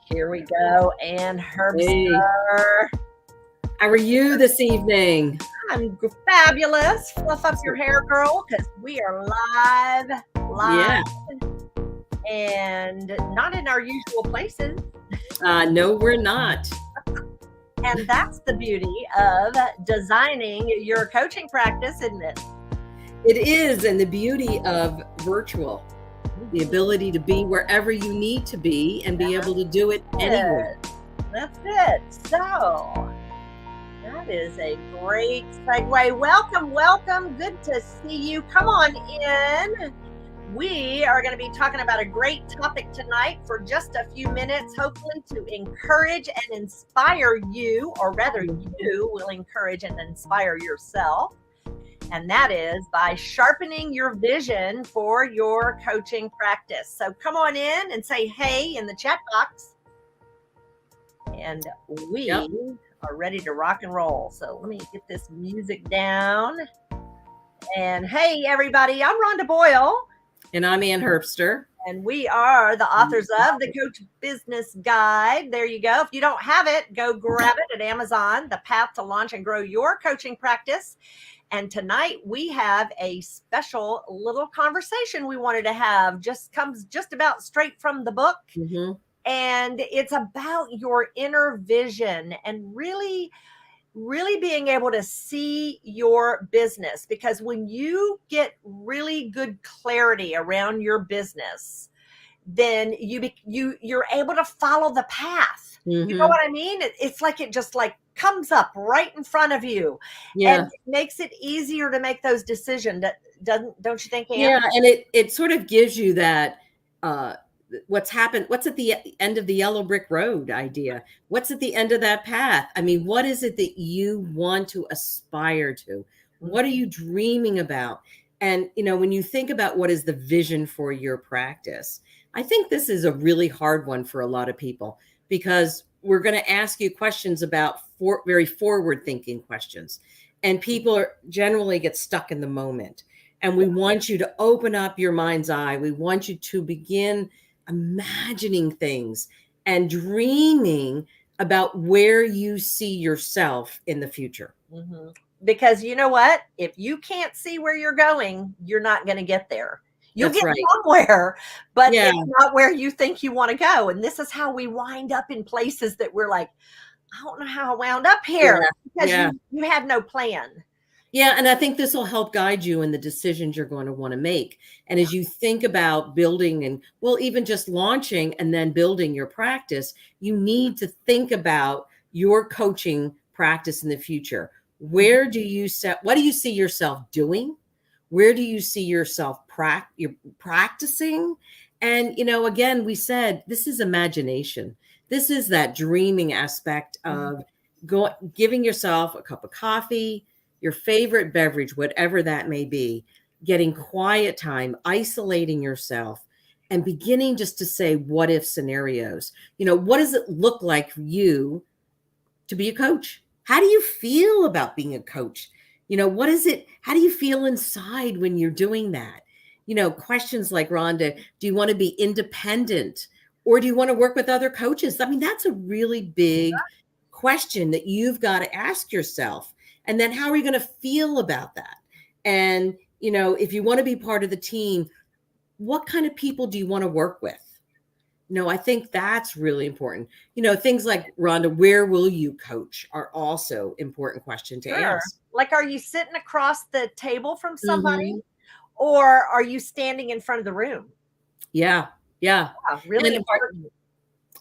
Here we go. And Hey, Herbster. how are you this evening? I'm fabulous. Fluff up your So- hair, girl, because we are live, Yeah, and not in our usual places. no, we're not. And that's the beauty of designing your coaching practice, isn't it? It is, and the beauty of virtual, the ability to be wherever you need to be and be able to do it anywhere. That's it. So that is a great segue. Welcome, welcome. Good to see you. Come on in. We are going to be talking about a great topic tonight for just a few minutes, hopefully to encourage and inspire you, or rather, you will encourage and inspire yourself. And that is by sharpening your vision for your coaching practice. So come on in and say hey in the chat box. And we are ready to rock and roll. So let me get this music down. And hey, everybody, I'm Rhonda Boyle. And I'm Ann Herbster. And we are the authors of the Coach Business Guide. There you go. If you don't have it, go grab it at Amazon, The Path to Launch and Grow Your Coaching Practice. And tonight we have a special little conversation we wanted to have. Comes just about straight from the book. Mm-hmm. And it's about your inner vision and really being able to see your business, because when you get really good clarity around your business, then you're able to follow the path. Mm-hmm. You know what I mean? It's like it just like comes up right in front of you. Yeah. And it makes it easier to make those decisions. Don't you think, Ann? Yeah, and it sort of gives you that what's at the end of the yellow brick road idea. What's at the end of that path? I mean, what is it that you want to aspire to? What are you dreaming about? And when you think about what is the vision for your practice, I think this is a really hard one for a lot of people, because we're going to ask you questions about very forward thinking questions, and people generally get stuck in the moment. And we want you to open up your mind's eye. We want you to begin imagining things and dreaming about where you see yourself in the future. Mm-hmm. Because you know what? If you can't see where you're going, you're not going to get there. You'll get somewhere, but it's not where you think you want to go. And this is how we wind up in places that we're like, I don't know how I wound up here, because you had no plan. Yeah, and I think this will help guide you in the decisions you're going to want to make. And as you think about building and, well, even just launching and then building your practice, you need to think about your coaching practice in the future. What do you see yourself doing? Where do you see yourself practicing? And, again, we said this is imagination. This is that dreaming aspect of giving yourself a cup of coffee, your favorite beverage, whatever that may be, getting quiet time, isolating yourself, and beginning just to say what if scenarios. What does it look like for you to be a coach? How do you feel about being a coach? What is it? How do you feel inside when you're doing that? Questions like, Rhonda, do you want to be independent, or do you want to work with other coaches? I mean, that's a really big question that you've got to ask yourself. And then how are you going to feel about that? And, if you want to be part of the team, what kind of people do you want to work with? I think that's really important. Things like, Rhonda, where will you coach are also important question to ask. Like, are you sitting across the table from somebody, or are you standing in front of the room? Yeah. Really important.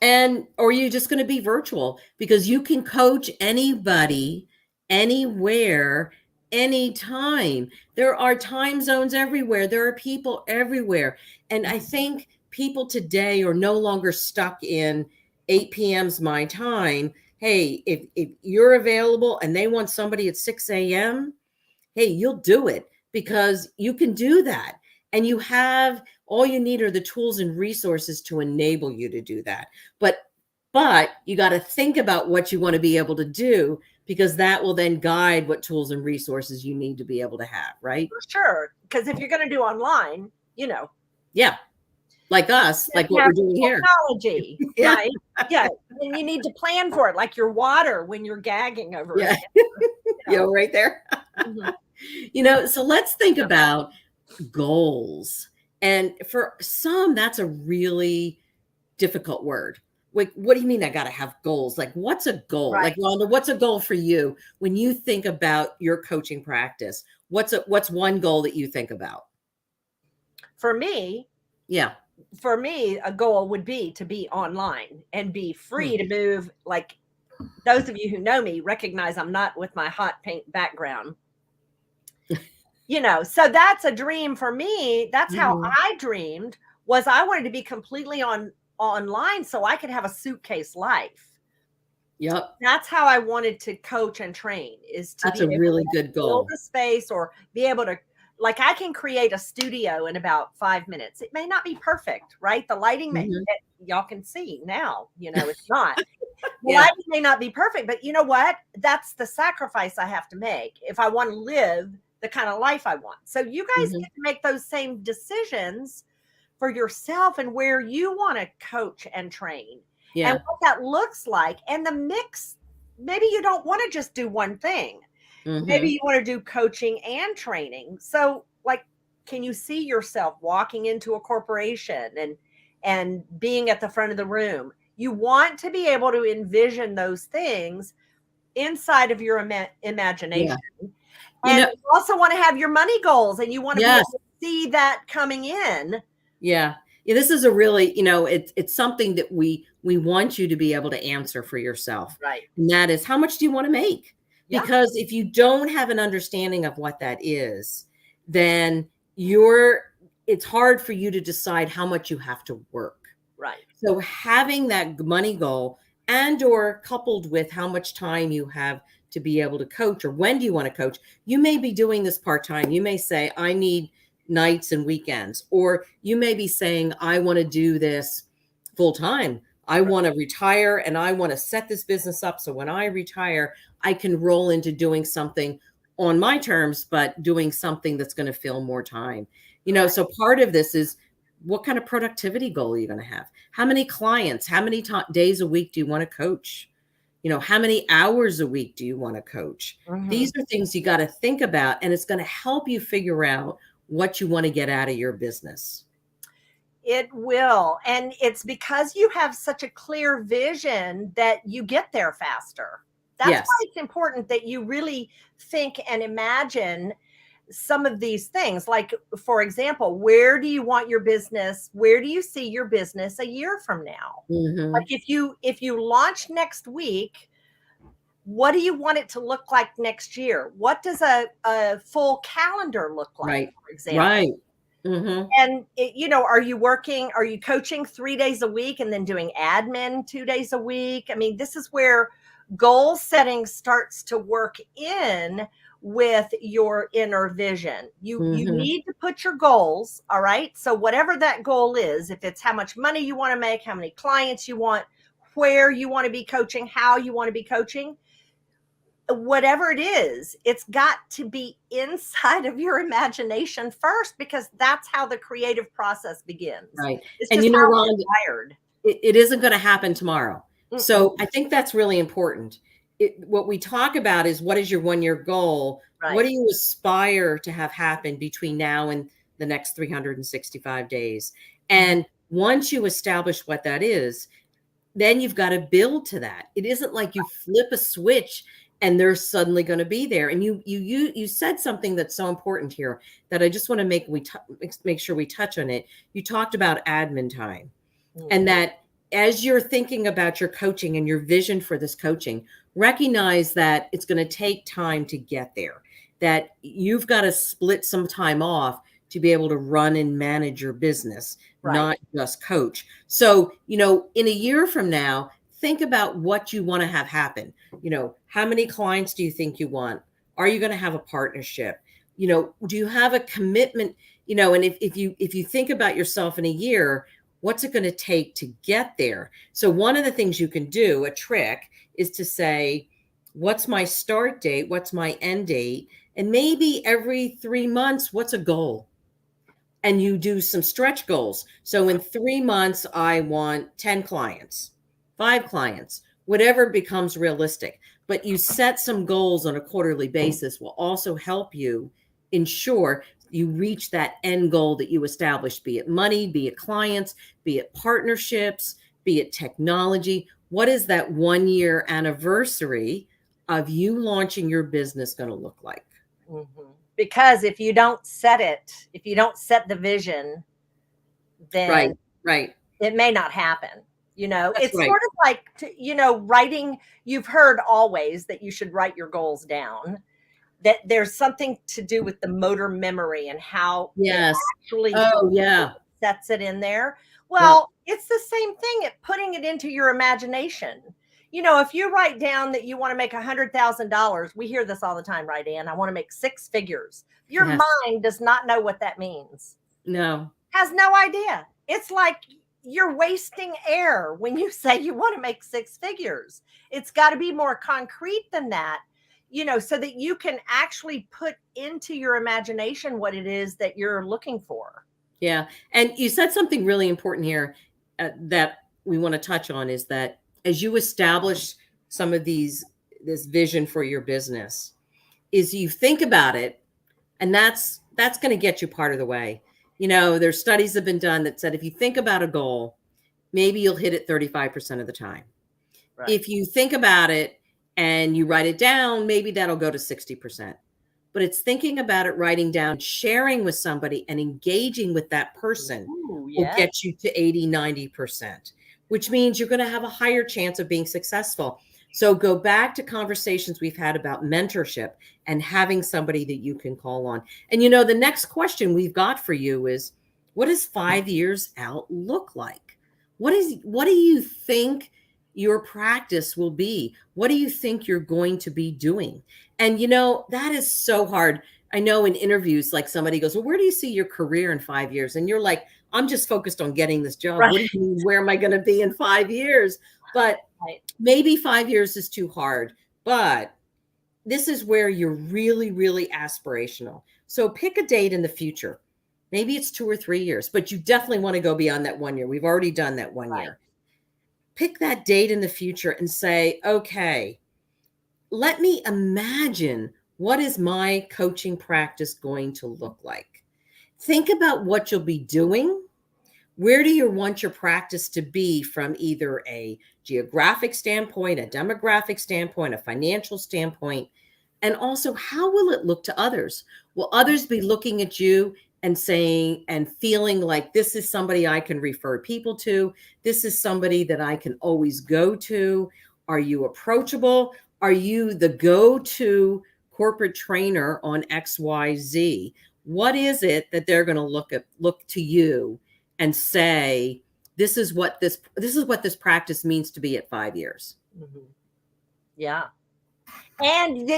And or are you just going to be virtual? Because you can coach anybody, anywhere, anytime. There are time zones everywhere. There are people everywhere. And I think people today are no longer stuck in 8 p.m.'s my time. Hey, if you're available and they want somebody at 6 a.m., hey, you'll do it, because you can do that. And you have all you need are the tools and resources to enable you to do that. But you got to think about what you want to be able to do, because that will then guide what tools and resources you need to be able to have, right? For sure. Because if you're going to do online, Yeah. like us, like You what have we're doing here. technology, Yeah. right? Yeah, and you need to plan for it, like your water when you're gagging over a Yeah. cancer, You know, right there. Mhm. So let's think about goals. And for some, that's a really difficult word. Like, what do you mean I got to have goals? Like, what's a goal? Right. Like, Rhonda, what's a goal for you when you think about your coaching practice? What's one goal that you think about? For me, Yeah. a goal would be to be online and be Hmm. free to move. Like those of you who know me recognize I'm not with my hot paint background. So that's a dream for me. That's how Hmm. I dreamed, was I wanted to be completely online so I could have a suitcase life. Yep. That's how I wanted to coach and train, is to That's be a able really to good build goal. a space or be able to, like, I can create a studio in about 5 minutes. It may not be perfect, right? The lighting Hmm. y'all can see now, it's not. The Yeah. lighting may not be perfect, but you know what? That's the sacrifice I have to make if I want to live the kind of life I want. So you guys Hmm. get to make those same decisions for yourself and where you want to coach and train and Yeah. what that looks like. And the mix, maybe you don't want to just do one thing. Maybe Hmm. you want to do coaching and training. So, like, can you see yourself walking into a corporation and being at the front of the room? You want to be able to envision those things inside of your Yeah. imagination. You And know, you also want to have your money goals and you want to be yes. able to see that coming in. Yeah. Yeah, this is a really, it's something that we want you to be able to answer for yourself. Right. And that is, how much do you want to make? Yeah. Because if you don't have an understanding of what that is, then you're it's hard for you to decide how much you have to work. Right. So having that money goal, and or coupled with how much time you have to be able to coach, or when do you want to coach, you may be doing this part-time. You may say, I need nights and weekends, or you may be saying, I want to do this full time. I Right. want to retire and I want to set this business up so when I retire, I can roll into doing something on my terms, but doing something that's going to fill more time. Right. So part of this is, what kind of productivity goal are you going to have? How many clients, how many days a week do you want to coach? How many hours a week do you want to coach? Mhm. These are things you got to think about, and it's going to help you figure out what you want to get out of your business. It will. And it's because you have such a clear vision that you get there faster. That's why Yes. it's important that you really think and imagine some of these things. Like, for example, where do you want your business? Where do you see your business a year from now? Like, Hmm. if you launch next week, what do you want it to look like next year? What does a full calendar look like, Right. for example? Right. Hmm. And are you coaching 3 days a week and then doing admin 2 days a week? I mean, this is where goal setting starts to work in with your inner vision. You Hmm. need to put your goals, all right? So whatever that goal is, if it's how much money you want to make, how many clients you want, where you want to be coaching, how you want to be coaching, whatever it is, it's got to be inside of your imagination first, because that's how the creative process begins. Right. It's And just how Ron, we're wired. it isn't going to happen tomorrow. So Mm-mm. I think that's really important. What we talk about is, what is your 1 year goal? What Right. do you aspire to have happen between now and the next 365 days? Mhm. And once you establish what that is, then you've got to build to that. It isn't like you flip a switch and they're suddenly going to be there. And you said something that's so important here that I just want to make sure we touch on it. You talked about admin time, and Mhm. that as you're thinking about your coaching and your vision for this coaching, recognize that it's going to take time to get there, that you've got to split some time off to be able to run and manage your business, Right. not just coach. So, in a year from now, think about what you want to have happen. How many clients do you think you want? Are you going to have a partnership? Do you have a commitment? And if you think about yourself in a year, what's it going to take to get there? So one of the things you can do, a trick, is to say, what's my start date? What's my end date? And maybe every 3 months, what's a goal? and you do some stretch goals. So in 3 months, I want 10 clients, 5 clients, whatever becomes realistic. But you set some goals on a quarterly basis will also help you ensure you reach that end goal that you established, be it money, be it clients, be it partnerships, be it technology. What is that 1 year anniversary of you launching your business going to look like? Mhm. Because if you don't set it, if you don't set the vision, Right, then right. it may not happen. That's It's right. sort of like, writing. You've heard always that you should write your goals down, that there's something to do with the motor memory and how it Yes. actually Oh, yeah. sets it in there. Yep. Well, it's the same thing at putting it into your imagination. If you write down that you want to make $100,000, we hear this all the time, right, Ann? I want to make six figures. Your Yes. mind does not know what that means, No. has no idea. It's like you're wasting air when you say you want to make six figures. It's got to be more concrete than that, so that you can actually put into your imagination what it is that you're looking for. Yeah. And you said something really important here that we want to touch on is that as you establish some of this vision for your business, is you think about it, and that's going to get you part of the way. There's studies that have been done that said if you think about a goal, maybe you'll hit it 35% of the time. Right. If you think about it and you write it down, maybe that'll go to 60%. But it's thinking about it, writing down, sharing with somebody, and engaging with that person Ooh, will yeah. get you to 80, 90%, which means you're going to have a higher chance of being successful. So go back to conversations we've had about mentorship and having somebody that you can call on. And the next question we've got for you is, what does 5 years out look like? What do you think your practice will be? What do you think you're going to be doing? And that is so hard. I know in interviews, like somebody goes, well, where do you see your career in 5 years? And you're like, I'm just focused on getting this job. What do Right. you mean, where am I going to be in 5 years? But Right. maybe 5 years is too hard. But this is where you're really, really aspirational. So pick a date in the future. Maybe it's 2 or 3 years, but you definitely want to go beyond that 1 year. We've already done that 1 year. Pick that date in the future and say, okay, let me imagine, what is my coaching practice going to look like? Think about what you'll be doing. Where do you want your practice to be from either a geographic standpoint, a demographic standpoint, a financial standpoint? And also, how will it look to others? Will others be looking at you and saying and feeling like this is somebody I can refer people to? This is somebody that I can always go to? Are you approachable? Are you the go-to corporate trainer on XYZ? What is it that they're going to look to you and say, this is what this practice means to be at 5 years? Mhm. Yeah. And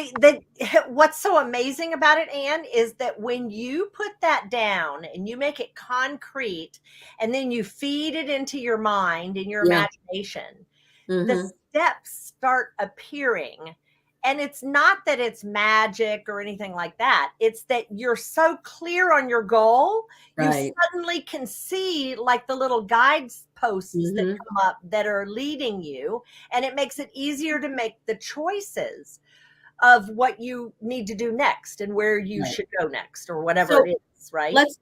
what's so amazing about it, Anne, is that when you put that down and you make it concrete and then you feed it into your mind and your Yeah. imagination, the Hmm. steps start appearing. And it's not that it's magic or anything like that. It's that you're so clear on your goal, you Right. suddenly can see like the little guideposts that Hmm. come up that are leading you. And it makes it easier to make the choices of what you need to do next and where you Right. should go next or whatever So it is, right? let's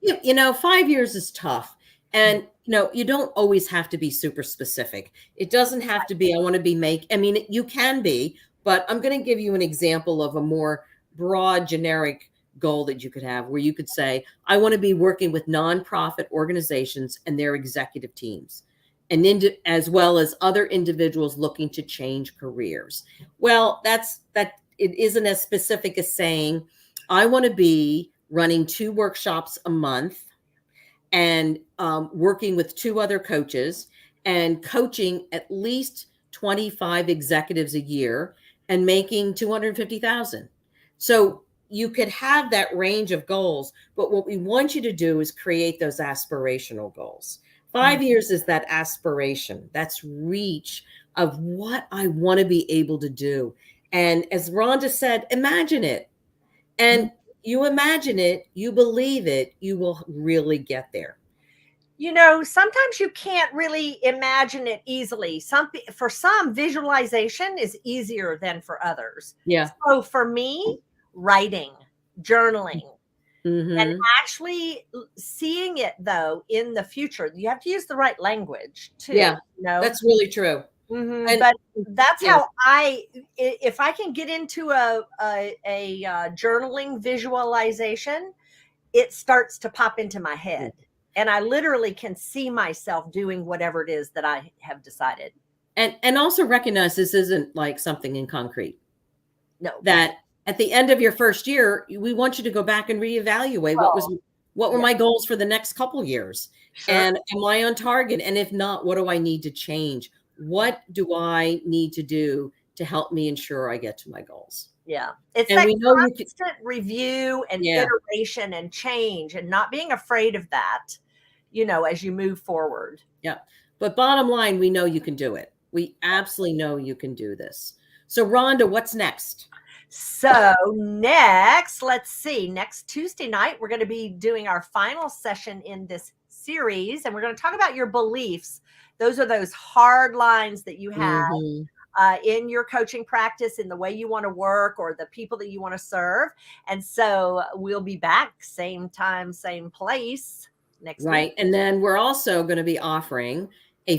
5 years is tough. And you don't always have to be super specific. It doesn't have to be, I want to be I mean, you can be, but I'm going to give you an example of a more broad, generic goal that you could have where you could say, I want to be working with nonprofit organizations and their executive teams, and as well as other individuals looking to change careers. Well, it isn't as specific as saying, I want to be running 2 workshops a month and working with 2 other coaches and coaching at least 25 executives a year and making 250,000. So you could have that range of goals, but what we want you to do is create those aspirational goals. 5 years is that aspiration, that's reach of what I want to be able to do. And as Rhonda said, imagine it. And you imagine it, you believe it, you will really get there. Sometimes you can't really imagine it easily. For some, visualization is easier than for others. Yeah. So for me, writing, journaling, and Mm-hmm. actually seeing it though in the future, you have to use the right language too, Yeah, that's really true. And but that's yeah, how if I can get into a journaling visualization, it starts to pop into my head. And I literally can see myself doing whatever it is that I have decided. and also recognize this isn't like something in concrete. No. That at the end of your first year, we want you to go back and reevaluate Well, what were yeah, my goals for the next couple years, sure. and am I on target? And if not, what do I need to change? What do I need to do to help me ensure I get to my goals? Yeah. It's And that we know you can. constant review and Yeah, iteration and change and not being afraid of that, as you move forward. yeah. But bottom line, we know you can do it. We absolutely know you can do this. So, Rhonda, what's next? So let's see, next Tuesday night, we're going to be doing our final session in this series, and we're going to talk about your beliefs. Those are those hard lines that you have Mm-hmm. in your coaching practice, in the way you want to work or the people that you want to serve. And so we'll be back same time, same place next week. Right. And then we're also going to be offering a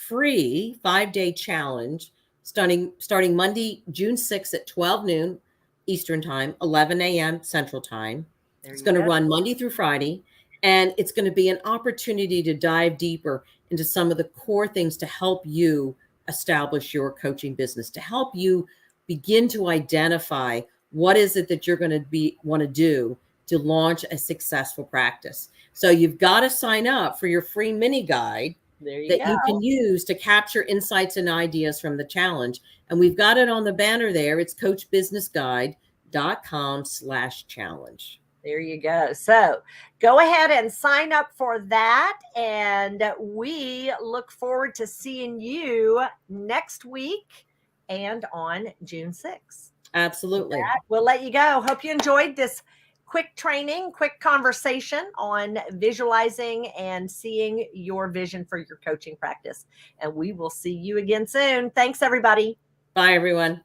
free 5-day challenge starting Monday, June 6th at 12 noon Eastern time, 11 a.m. Central time. There It's you going to go. run Monday through Friday. And it's going to be an opportunity to dive deeper into some of the core things to help you establish your coaching business, to help you begin to identify what is it that you're going to want to do to launch a successful practice. So you've got to sign up for your free mini guide There you that go. you can use to capture insights and ideas from the challenge. And we've got it on the banner there. It's coachbusinessguide.com/challenge. There you go. So go ahead and sign up for that. And we look forward to seeing you next week and on June 6th. Absolutely. We'll let you go. Hope you enjoyed this quick training, quick conversation on visualizing and seeing your vision for your coaching practice. And we will see you again soon. Thanks, everybody. Bye, everyone.